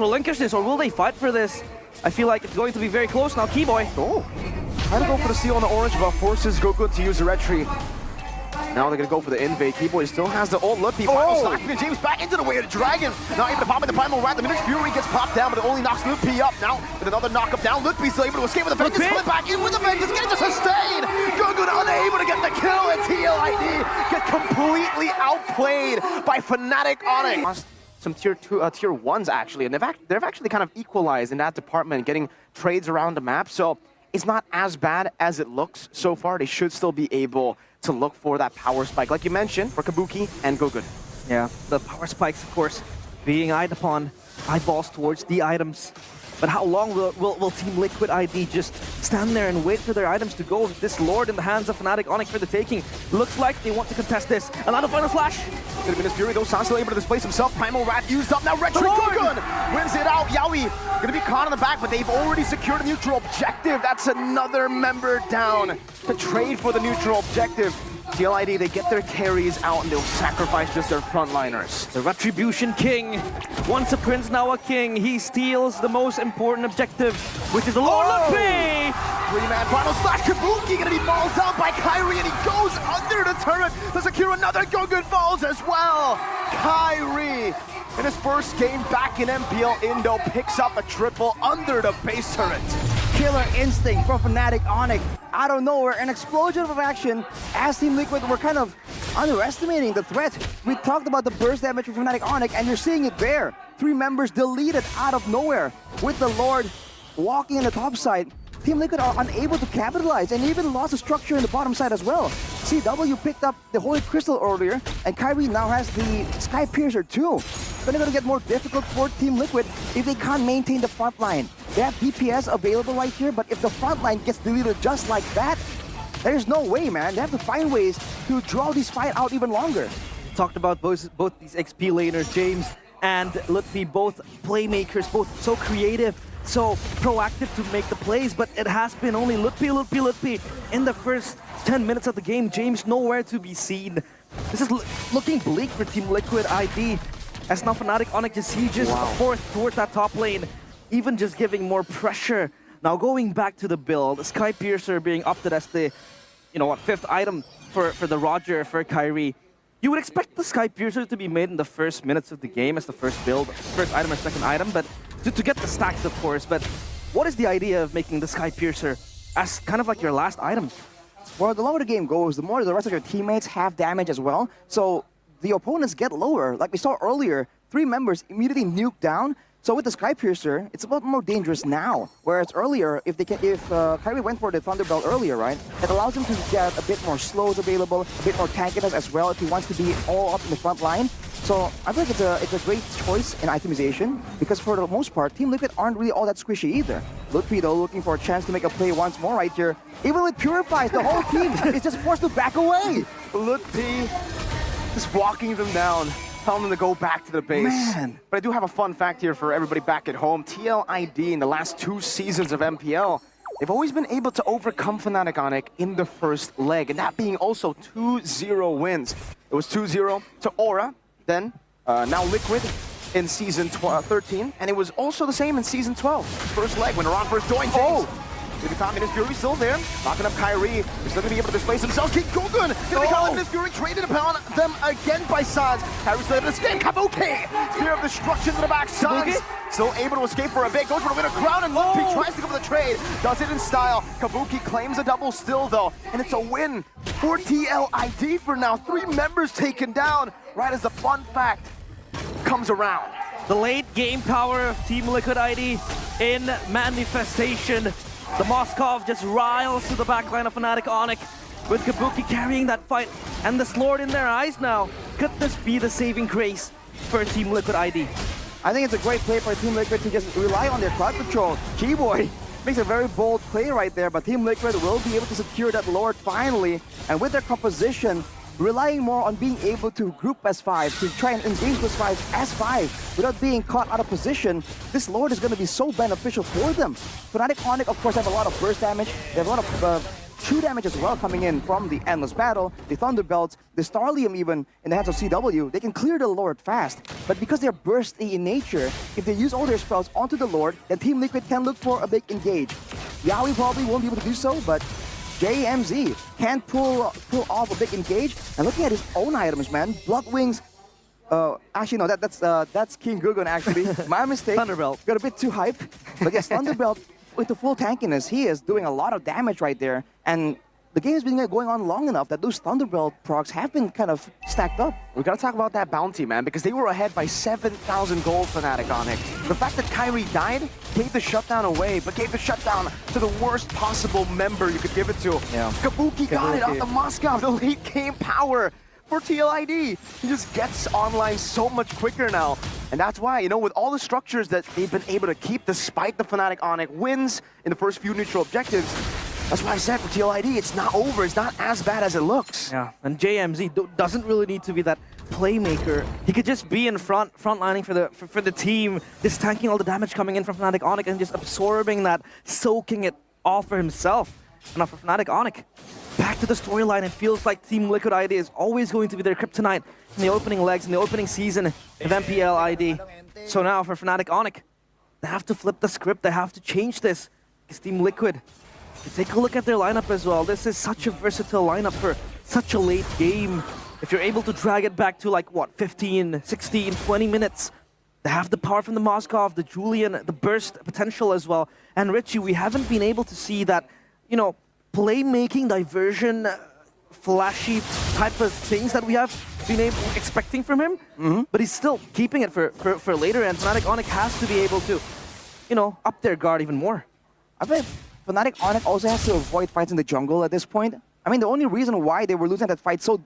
relinquish this, or will they fight for this? I feel like it's going to be very close now. Keyboy. Oh, trying to go for the steal on the orange, but forces Goku to use the red tree. Now they're gonna go for the invade. Keyboy still has the ult. Luppy final slapping James back into the way of the dragon. Not able to pop in the primal rat. The Mimic Fury gets popped down, but it only knocks Luppy up. Now with another knock up down, Luppy still able to escape with the vengeance. Split back in with the vengeance, getting the sustain. Goku unable to get the kill, and TLID get completely outplayed by Fnatic Onic. Some tier 1s actually, and they've actually kind of equalized in that department, getting trades around the map. So it's not as bad as it looks so far. They should still be able to look for that power spike, like you mentioned, for Kabuki and Gogun. Yeah, the power spikes, of course, being eyed upon, eyeballs towards the items. But how long will Team Liquid ID just stand there and wait for their items to go? This Lord in the hands of Fnatic Onic for the taking. Looks like they want to contest this. Another final flash. Gonna be this Fury though. San's still able to displace himself. Primal Rat used up. Now Retro Gogun wins it out. Yaoi gonna be caught in the back, but they've already secured a neutral objective. That's another member down to trade for the neutral objective. TLID, they get their carries out and they'll sacrifice just their frontliners. The Retribution King. Once a prince, now a king. He steals the most important objective, which is the Lord Luppy! Three-man final slash. Kabuki gonna be mauled out by Kyrie, and he goes under the turret to secure another Gogun falls as well. Kyrie, in his first game back in MPL Indo, picks up a triple under the base turret. Killer instinct from Fnatic Onic. Out of nowhere, an explosion of action as Team Liquid were kind of underestimating the threat. We talked about the burst damage from Fnatic Onic, and you're seeing it there. 3 members deleted out of nowhere with the Lord walking in the top side. Team Liquid are unable to capitalize and even lost the structure in the bottom side as well. CW picked up the Holy Crystal earlier, and Kyrie now has the Sky Piercer too. It's going to get more difficult for Team Liquid if they can't maintain the front line. They have DPS available right here, but if the front line gets deleted just like that, there's no way, man. They have to find ways to draw this fight out even longer. Talked about both these XP laners, James and Luppy, both playmakers, both so creative, so proactive to make the plays, but it has been only Luppy in the first 10 minutes of the game. James nowhere to be seen. This is looking bleak for Team Liquid ID, as now Fnatic Onic just sieges forth towards that top lane, even just giving more pressure. Now going back to the build, Sky Piercer being opted as the, 5th item for the Roger, for Kyrie. You would expect the Sky Piercer to be made in the first minutes of the game as the first build, first item or second item, but to get the stacks, of course. But what is the idea of making the Sky Piercer as kind of like your last item? Well, the longer the game goes, the more the rest of your teammates have damage as well. So the opponents get lower. Like we saw earlier, 3 members immediately nuked down. So with the Sky Piercer, it's a lot more dangerous now. Whereas earlier, if Kyrie went for the Thunderbelt earlier, right, it allows him to get a bit more slows available, a bit more tankiness as well if he wants to be all up in the front line. So I feel like it's a great choice in itemization, because for the most part, Team Liquid aren't really all that squishy either. Luppy though looking for a chance to make a play once more right here. Even with Purifies, the whole team is just forced to back away. Luppy just walking them down, telling them to go back to the base. Man. But I do have a fun fact here for everybody back at home. TLID in the last 2 seasons of MPL, they've always been able to overcome Fnatic Onic in the first leg, and that being also 2-0 wins. It was 2-0 to Aura, then now Liquid in Season 13, and it was also the same in Season 12. First leg when Iran first joined James. The top Minus Fury still there, knocking up Kyrie. He's still going to be able to displace himself. King Gogun gonna be caught. Minus Fury traded upon them again by Sans. Kyrie's still able to escape. Kabuki! Spear of Destruction to the back. Sans still able to escape for a bit. Goes for a bit of crown, and Luppy tries to go for the trade. Does it in style. Kabuki claims a double still though, and it's a win for TLID for now. 3 members taken down right as the fun fact comes around. The late game power of Team Liquid ID in manifestation. The Moskov just riles to the backline of Fnatic Onic, with Kabuki carrying that fight, and this Lord in their eyes now. Could this be the saving grace for Team Liquid ID? I think it's a great play for Team Liquid to just rely on their crowd control. Keyboy makes a very bold play right there, but Team Liquid will be able to secure that Lord finally, and with their composition, relying more on being able to group as 5, to try and engage those 5 as 5 without being caught out of position. This Lord is going to be so beneficial for them. Fnatic Onic, of course, have a lot of burst damage. They have a lot of true damage as well coming in from the Endless Battle, the Thunderbelts, the Starlium even in the hands of CW. They can clear the Lord fast, but because they're bursty in nature, if they use all their spells onto the Lord, then Team Liquid can look for a big engage. Yaoi probably won't be able to do so, but JMZ can pull off a big engage. And looking at his own items, man, Blood Wings. Actually, no, that's King Gugun, actually. My mistake. Thunderbelt. Got a bit too hype. But yes, Thunderbelt with the full tankiness, he is doing a lot of damage right there. And the game has been going on long enough that those Thunderbelt procs have been kind of stacked up. We gotta talk about that bounty, man, because they were ahead by 7,000 gold, Fnatic Onic. The fact that Kyrie died gave the shutdown away, but gave the shutdown to the worst possible member you could give it to. Yeah. Kabuki got it off the Moscow, the late game power for TLID. He just gets online so much quicker now. And that's why, you know, with all the structures that they've been able to keep despite the Fnatic Onic wins in the first few neutral objectives, that's why I said for TLID, it's not over. It's not as bad as it looks. Yeah, and JMZ doesn't really need to be that playmaker. He could just be in frontlining for the team, just tanking all the damage coming in from Fnatic Onic and just absorbing that, soaking it all for himself. And now for Fnatic Onic, back to the storyline, it feels like Team Liquid ID is always going to be their kryptonite in the opening legs, in the opening season of MPL ID. So now for Fnatic Onic, they have to flip the script, they have to change this. It's Team Liquid. Take a look at their lineup as well. This is such a versatile lineup for such a late game. If you're able to drag it back to like, what, 15, 16, 20 minutes, they have the power from the Moskov, the Julian, the burst potential as well. And Richie, we haven't been able to see that, you know, playmaking, diversion, flashy type of things that we have been expecting from him. But he's still keeping it for later, and Fnatic Onic has to be able to, you know, up their guard even more. I bet Fnatic Onic also has to avoid fights in the jungle at this point. I mean, the only reason why they were losing that fight so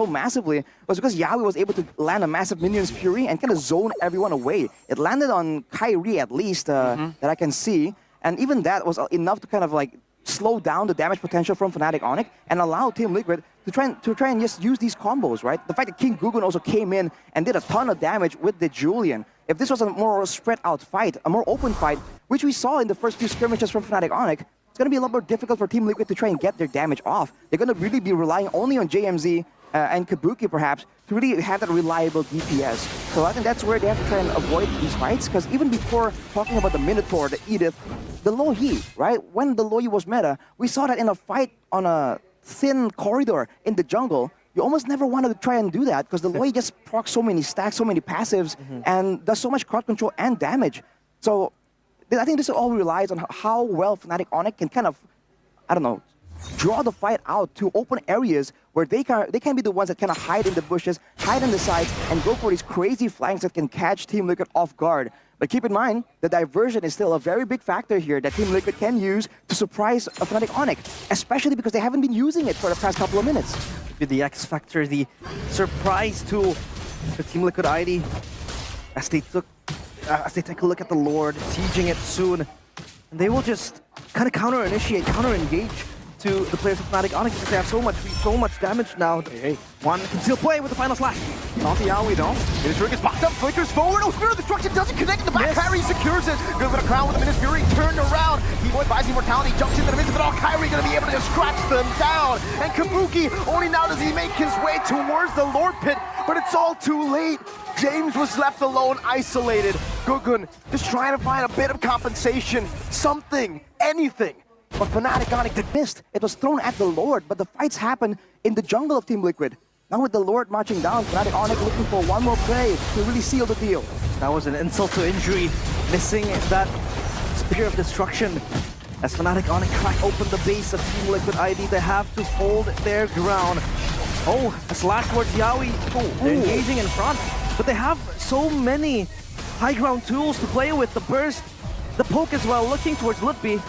massively was because Yaoi was able to land a massive Minion's Fury and kind of zone everyone away. It landed on Kyrie at least, that I can see, and even that was enough to kind of like slow down the damage potential from Fnatic Onic and allow Team Liquid to try and just use these combos, right? The fact that King Gugun also came in and did a ton of damage with the Julian. If this was a more spread out fight, a more open fight, which we saw in the first few skirmishes from Fnatic Onic, it's going to be a lot more difficult for Team Liquid to try and get their damage off. They're going to really be relying only on JMZ and Kabuki perhaps to really have that reliable DPS. So I think that's where they have to try and avoid these fights, because even before talking about the Minotaur, the Edith, the Lohi, right? When the Lohi was meta, we saw that in a fight on a thin corridor in the jungle, you almost never wanted to try and do that because the Lohi just procs so many stacks, so many passives, and does so much crowd control and damage. So I think this all relies on how well Fnatic Onic can kind of, I don't know, draw the fight out to open areas where they can be the ones that kind of hide in the bushes, hide in the sides, and go for these crazy flanks that can catch Team Liquid off guard. But keep in mind, the diversion is still a very big factor here that Team Liquid can use to surprise Fnatic Onic, especially because they haven't been using it for the past couple of minutes. With the X Factor, the surprise tool for Team Liquid ID, as they take a look at the Lord, sieging it soon, and they will just kind of counter-initiate, counter-engage to the players of Fnatic Onic because they have so much damage now. One can still play with the final slash. Not the Yaoi though. His ring is popped up, flickers forward. Oh, Spirit of Destruction doesn't connect in the back. Kyrie secures it. Good bit of crown with the Minus Fury turned around. Evo advising Mortality jumps into the midst of it all. Kyrie gonna be able to just scratch them down. And Kabuki, only now does he make his way towards the Lord Pit, but it's all too late. James was left alone, isolated. Gugun just trying to find a bit of compensation, something, anything. But Fnatic Onic missed. It was thrown at the Lord, but the fights happen in the jungle of Team Liquid. Now with the Lord marching down, Fnatic Onic looking for one more play to really seal the deal. That was an insult to injury, missing that Spear of Destruction. As Fnatic Onic crack open the base of Team Liquid ID, they have to hold their ground. Oh, a slash towards Yaoi. Oh, they're engaging in front, but they have so many high ground tools to play with. The burst, the poke as well, looking towards Lutby.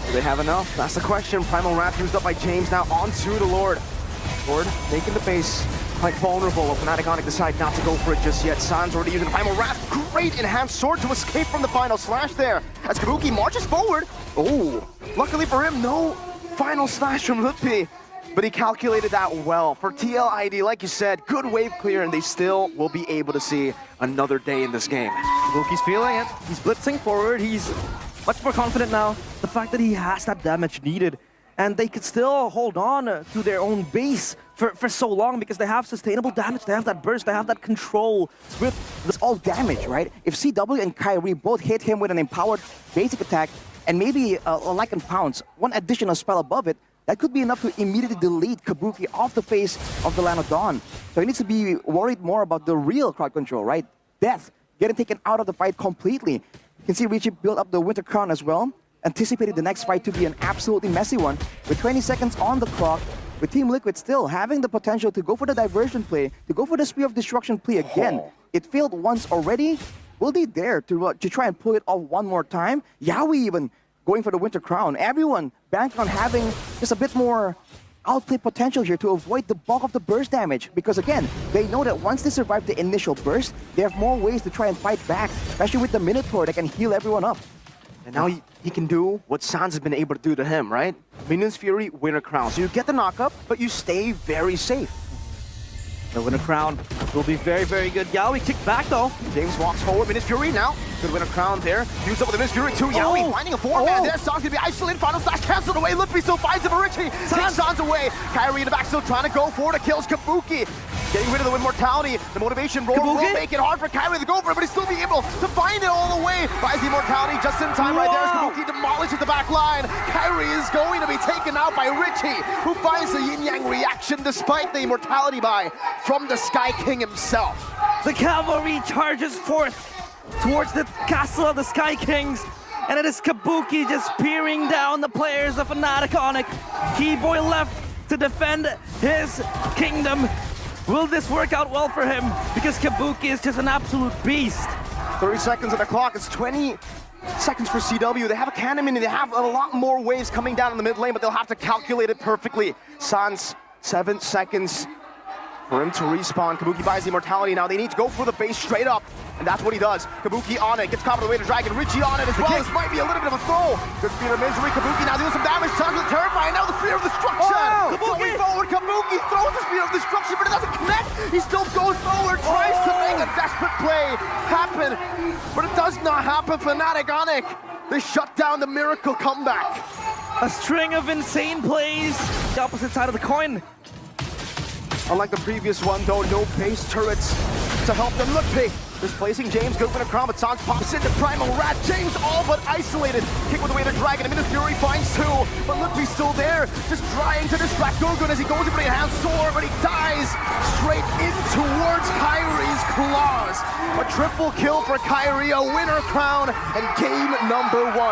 Do they have enough? That's the question. Primal Wrath used up by James, now onto the Lord. Lord making the base quite vulnerable. Fnatic Onic decide not to go for it just yet. San's already using the Primal Wrath. Great enhanced sword to escape from the final slash there. As Kabuki marches forward. Oh, luckily for him, no final slash from Lutpi. But he calculated that well. For TLID, like you said, good wave clear, and they still will be able to see another day in this game. Kabuki's feeling it. He's blitzing forward. He's much more confident now. The fact that he has that damage needed and they could still hold on to their own base for so long because they have sustainable damage, they have that burst, they have that control with It's all damage, right? If CW and Kyrie both hit him with an empowered basic attack and maybe a Lycan Pounce, one additional spell above it, that could be enough to immediately delete Kabuki off the face of the Land of Dawn. So he needs to be worried more about the real crowd control, right? Death, getting taken out of the fight completely. You can see Richie build up the Winter Crown as well, anticipated the next fight to be an absolutely messy one. With 20 seconds on the clock, with Team Liquid still having the potential to go for the diversion play, to go for the Spear of Destruction play again. It failed once already. Will they dare to try and pull it off one more time? Yaoi even going for the Winter Crown. Everyone banking on having just a bit more outplay potential here to avoid the bulk of the burst damage. Because again, they know that once they survive the initial burst, they have more ways to try and fight back, especially with the Minotaur that can heal everyone up. And now he can do what Sans has been able to do to him, right? Minion's Fury, Winter Crown. So you get the knockup, but you stay very safe. The Winter Crown will be very, very good. Yaoi kicked back though. James walks forward, Minion's Fury now. Good Winter Crown there. Use up with the Minion's Fury too. Yaoi finding a 4-man there. Sans gonna be isolated. Final slash cancelled away. Lippy still finds him. Richie takes Sans away. Kyrie in the back still trying to go for it. Kills Kabuki. Getting rid of the Immortality. The motivation roar will make it hard for Kyrie to go for it, but he's still be able to find it all the way. Buys the Immortality just in time right there as Kabuki demolishes the back line. Kyrie is going to be taken out by Richie, who finds the yin-yang reaction despite the Immortality buy from the Sky King himself. The cavalry charges forth towards the castle of the Sky Kings, and it is Kabuki just peering down the players of Fnatic Onic. Keyboy left to defend his kingdom. Will this work out well for him? Because Kabuki is just an absolute beast. 30 seconds on the clock. It's 20 seconds for CW. They have a cannon mini. They have a lot more waves coming down in the mid lane, but they'll have to calculate it perfectly. Sans, 7 seconds for him to respawn. Kabuki buys the Immortality now. They need to go for the base straight up, and that's what he does. Kabuki on it, gets caught by the way to Dragon. Richie on it as well. This might be a little bit of a throw. Good Spear of Misery. Kabuki now doing some damage. Sans with Terrifying. Now the Spear of Destruction. Going forward, Kabuki throws the Spear of Destruction, but it doesn't connect. He still goes forward, tries to make a desperate play happen, but it does not happen. Fnatic Onic, they shut down the miracle comeback. A string of insane plays. The opposite side of the coin. Unlike the previous one, though, no base turrets to help them. Look, displacing James, good Winter Crown, but Sans pops into Primal Rat. James all but isolated. Kick with the way to Dragon, and Minute Fury finds two, but Lippy's still there, just trying to distract Gorgon as he goes in for the hand sword, but he dies straight in towards Kyrie's claws. A triple kill for Kyrie, a Winter Crown, and game number 1.